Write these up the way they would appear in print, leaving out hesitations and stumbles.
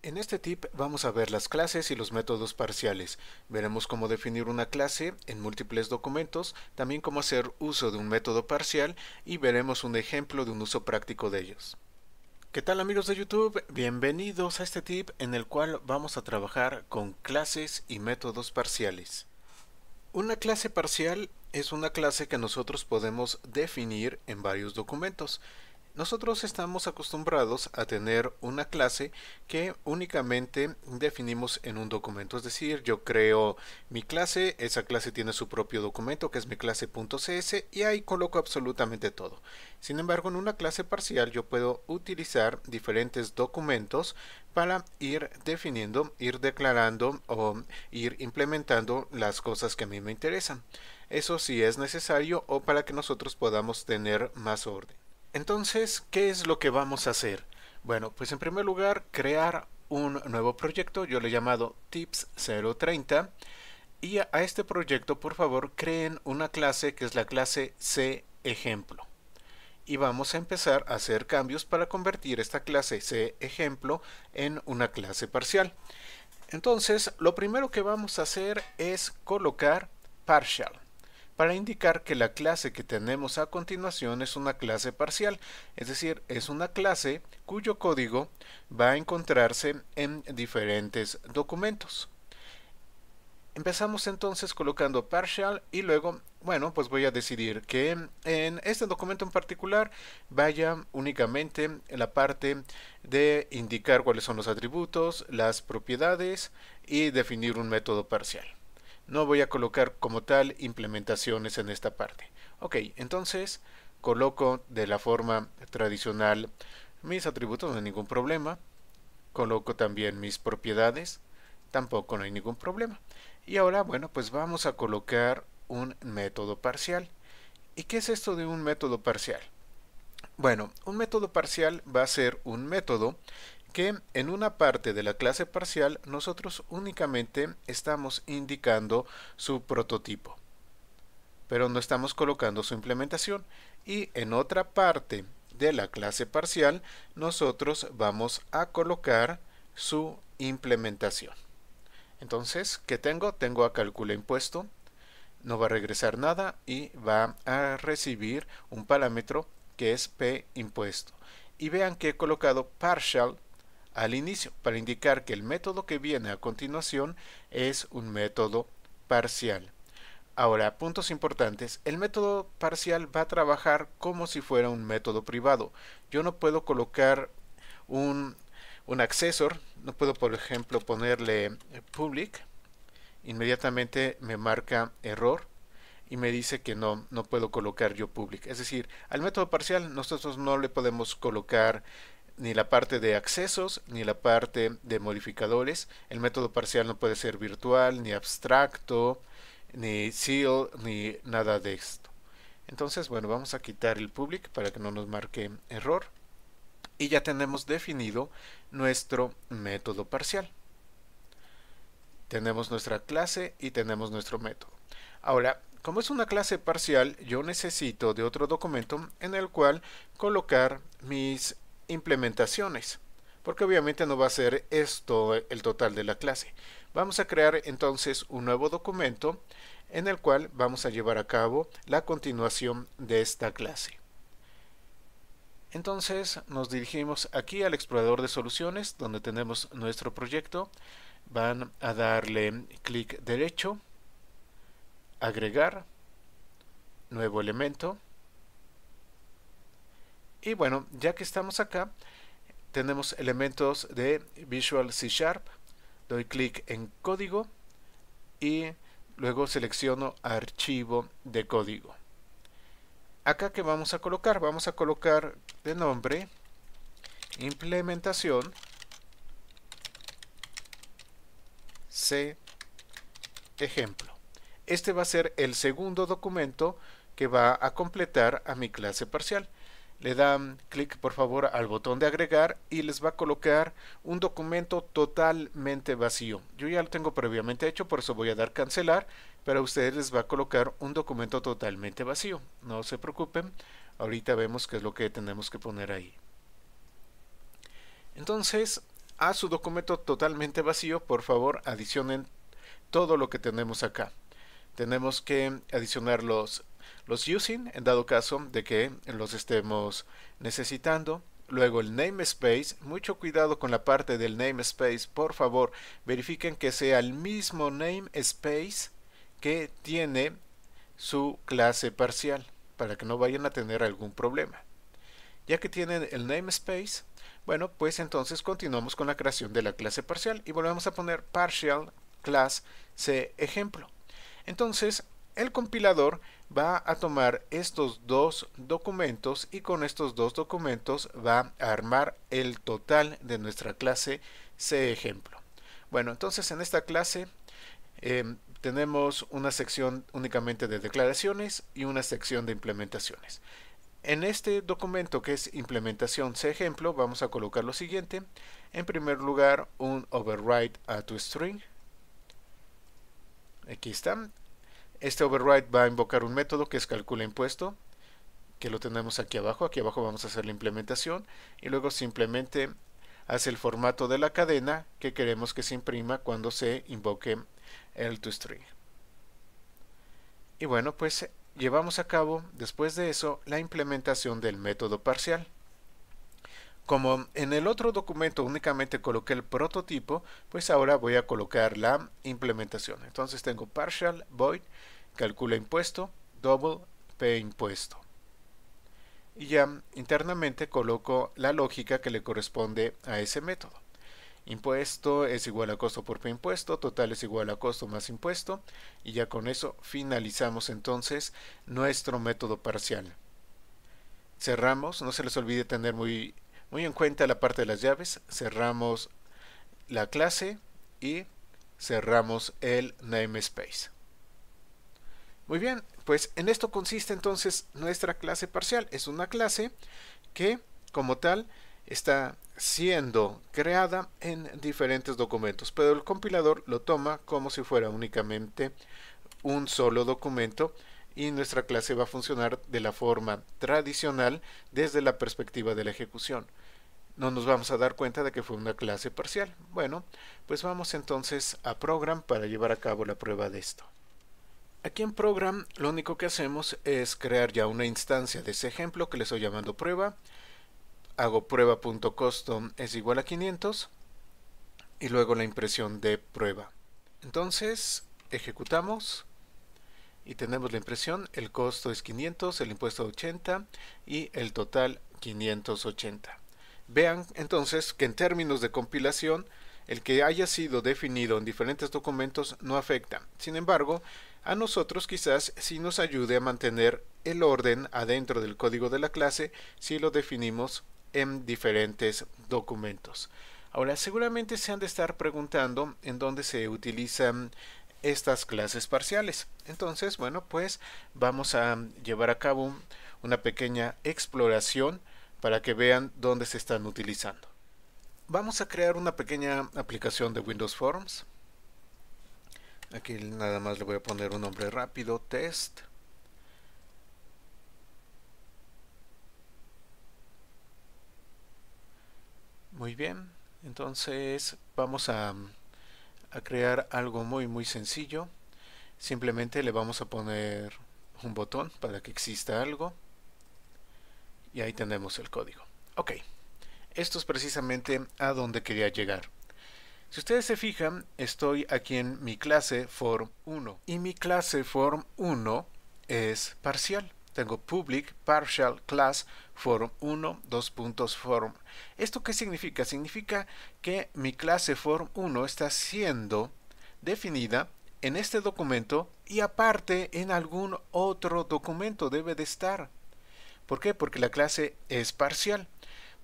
En este tip vamos a ver las clases y los métodos parciales. Veremos cómo definir una clase en múltiples documentos, también cómo hacer uso de un método parcial y veremos un ejemplo de un uso práctico de ellos. ¿Qué tal amigos de YouTube? Bienvenidos a este tip en el cual vamos a trabajar con clases y métodos parciales. Una clase parcial es una clase que nosotros podemos definir en varios documentos. Nosotros estamos acostumbrados a tener una clase que únicamente definimos en un documento, es decir, yo creo mi clase, esa clase tiene su propio documento que es mi clase.cs y ahí coloco absolutamente todo. Sin embargo, en una clase parcial yo puedo utilizar diferentes documentos para ir definiendo, ir declarando o ir implementando las cosas que a mí me interesan. Eso sí es necesario o para que nosotros podamos tener más orden. Entonces, ¿qué es lo que vamos a hacer? Bueno, pues en primer lugar, crear un nuevo proyecto, yo le he llamado Tips 030, y a este proyecto, por favor, creen una clase que es la clase CEjemplo. Y vamos a empezar a hacer cambios para convertir esta clase CEjemplo en una clase parcial. Entonces, lo primero que vamos a hacer es colocar partial, para indicar que la clase que tenemos a continuación es una clase parcial, es decir, es una clase cuyo código va a encontrarse en diferentes documentos. Empezamos entonces colocando partial y luego, bueno, pues voy a decidir que en este documento en particular vaya únicamente la parte de indicar cuáles son los atributos, las propiedades y definir un método parcial. No voy a colocar como tal implementaciones en esta parte. Ok, entonces coloco de la forma tradicional mis atributos, no hay ningún problema. Coloco también mis propiedades, tampoco no hay ningún problema. Y ahora, bueno, pues vamos a colocar un método parcial. ¿Y qué es esto de un método parcial? Bueno, un método parcial va a ser un método que en una parte de la clase parcial nosotros únicamente estamos indicando su prototipo, pero no estamos colocando su implementación, y en otra parte de la clase parcial nosotros vamos a colocar su implementación. Entonces, ¿qué tengo? Tengo a calcula impuesto, no va a regresar nada y va a recibir un parámetro que es p impuesto. Y vean que he colocado partial al inicio para indicar que el método que viene a continuación es un método parcial. Ahora, puntos importantes. El método parcial va a trabajar como si fuera un método privado. Yo no puedo colocar un accessor, no puedo por ejemplo ponerle public, inmediatamente me marca error y me dice que no puedo colocar yo public. Es decir, al método parcial nosotros no le podemos colocar ni la parte de accesos ni la parte de modificadores. El método parcial no puede ser virtual, ni abstracto, ni seal, ni nada de esto. Entonces, bueno, vamos a quitar el public para que no nos marque error. Y ya tenemos definido nuestro método parcial. Tenemos nuestra clase y tenemos nuestro método. Ahora, como es una clase parcial, yo necesito de otro documento en el cual colocar mis implementaciones, porque obviamente no va a ser esto el total de la clase. Vamos a crear entonces un nuevo documento en el cual vamos a llevar a cabo la continuación de esta clase. Entonces nos dirigimos aquí al explorador de soluciones donde tenemos nuestro proyecto. Van a darle clic derecho, agregar, nuevo elemento. Y bueno, ya que estamos acá, tenemos elementos de Visual C Sharp. Doy clic en código y luego selecciono archivo de código. Acá, ¿qué vamos a colocar? Vamos a colocar de nombre implementación C ejemplo. Este va a ser el segundo documento que va a completar a mi clase parcial. Le dan clic por favor al botón de agregar y les va a colocar un documento totalmente vacío. Yo ya lo tengo previamente hecho, por eso voy a dar cancelar, pero a ustedes les va a colocar un documento totalmente vacío. No se preocupen, ahorita vemos qué es lo que tenemos que poner ahí. Entonces, a su documento totalmente vacío, por favor, adicionen todo lo que tenemos acá. Tenemos que adicionar los using, en dado caso de que los estemos necesitando. Luego el namespace, mucho cuidado con la parte del namespace, por favor, verifiquen que sea el mismo namespace que tiene su clase parcial, para que no vayan a tener algún problema. Ya que tienen el namespace, bueno, pues entonces continuamos con la creación de la clase parcial y volvemos a poner partial class C ejemplo. Entonces, el compilador va a tomar estos dos documentos y con estos dos documentos va a armar el total de nuestra clase C ejemplo. Bueno, entonces en esta clase tenemos una sección únicamente de declaraciones y una sección de implementaciones. En este documento que es implementación C ejemplo vamos a colocar lo siguiente. En primer lugar, un override a toString. Aquí está. Este override va a invocar un método que es calcula impuesto, que lo tenemos aquí abajo. Aquí abajo vamos a hacer la implementación y luego simplemente hace el formato de la cadena que queremos que se imprima cuando se invoque el toString. Y bueno, pues llevamos a cabo después de eso la implementación del método parcial. Como en el otro documento únicamente coloqué el prototipo, pues ahora voy a colocar la implementación. Entonces tengo partial void calcula impuesto double p impuesto. Y ya internamente coloco la lógica que le corresponde a ese método. Impuesto es igual a costo por p impuesto, total es igual a costo más impuesto, y ya con eso finalizamos entonces nuestro método parcial. Cerramos, no se les olvide tener muy en cuenta la parte de las llaves. Cerramos la clase y cerramos el namespace. Muy bien, pues en esto consiste entonces nuestra clase parcial. Es una clase que como tal está siendo creada en diferentes documentos, pero el compilador lo toma como si fuera únicamente un solo documento y nuestra clase va a funcionar de la forma tradicional desde la perspectiva de la ejecución. No nos vamos a dar cuenta de que fue una clase parcial. Bueno, pues vamos entonces a Program para llevar a cabo la prueba de esto. Aquí en Program lo único que hacemos es crear ya una instancia de ese ejemplo que le estoy llamando prueba. Hago prueba.custom es igual a 500 y luego la impresión de prueba. Entonces ejecutamos y tenemos la impresión, el costo es 500, el impuesto 80 y el total 580. Vean entonces que en términos de compilación el que haya sido definido en diferentes documentos no afecta. Sin embargo, a nosotros quizás sí nos ayude a mantener el orden adentro del código de la clase si lo definimos en diferentes documentos. Ahora, seguramente se han de estar preguntando en dónde se utilizan estas clases parciales. Entonces, bueno, pues vamos a llevar a cabo una pequeña exploración para que vean dónde se están utilizando. Vamos a crear una pequeña aplicación de Windows Forms. Aquí nada más le voy a poner un nombre rápido, test. Muy bien, entonces vamos a crear algo muy sencillo. Simplemente le vamos a poner un botón para que exista algo. Y ahí tenemos el código. Ok, esto es precisamente a donde quería llegar. Si ustedes se fijan, estoy aquí en mi clase form1 y mi clase form1 es parcial. Tengo public partial class form1 form. ¿Esto qué significa? Significa que mi clase form1 está siendo definida en este documento y aparte en algún otro documento debe de estar. ¿Por qué? Porque la clase es parcial.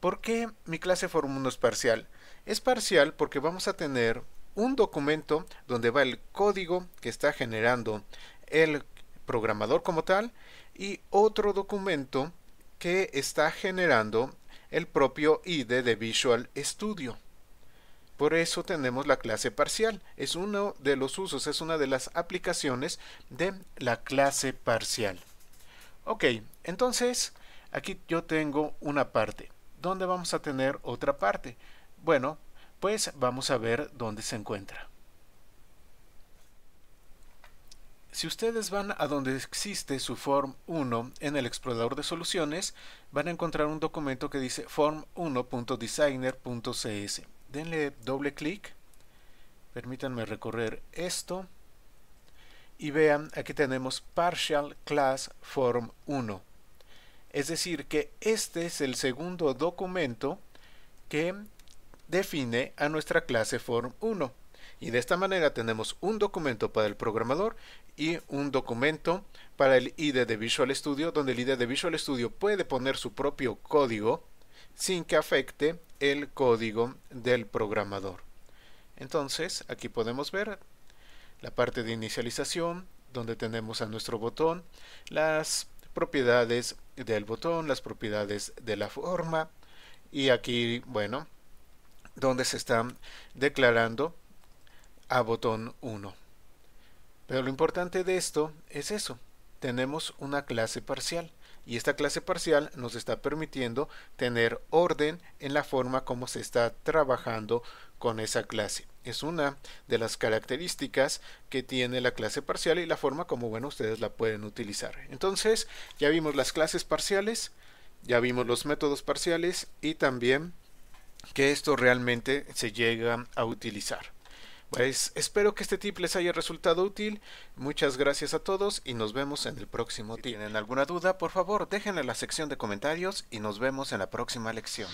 ¿Por qué mi clase form1 es parcial? Es parcial porque vamos a tener un documento donde va el código que está generando el programador como tal y otro documento que está generando el propio IDE de Visual Studio. Por eso tenemos la clase parcial. Es uno de los usos, es una de las aplicaciones de la clase parcial. Ok, entonces aquí yo tengo una parte. ¿Dónde vamos a tener otra parte? Bueno, pues vamos a ver dónde se encuentra. Si ustedes van a donde existe su Form 1 en el explorador de soluciones, van a encontrar un documento que dice form1.designer.cs. Denle doble clic, permítanme recorrer esto y vean, aquí tenemos Partial Class Form 1. Es decir, que este es el segundo documento que define a nuestra clase Form 1. Y de esta manera tenemos un documento para el programador y un documento para el IDE de Visual Studio, donde el IDE de Visual Studio puede poner su propio código sin que afecte el código del programador. Entonces, aquí podemos ver la parte de inicialización, donde tenemos a nuestro botón, las propiedades del botón, las propiedades de la forma, y aquí, bueno, donde se están declarando a botón 1. Pero lo importante de esto es eso. Tenemos una clase parcial y esta clase parcial nos está permitiendo tener orden en la forma como se está trabajando con esa clase. Es una de las características que tiene la clase parcial y la forma como, bueno, ustedes la pueden utilizar. Entonces, ya vimos las clases parciales, ya vimos los métodos parciales y también que esto realmente se llega a utilizar. Pues espero que este tip les haya resultado útil. Muchas gracias a todos y nos vemos en el próximo tip. Si tienen alguna duda, por favor, déjenla en la sección de comentarios y nos vemos en la próxima lección.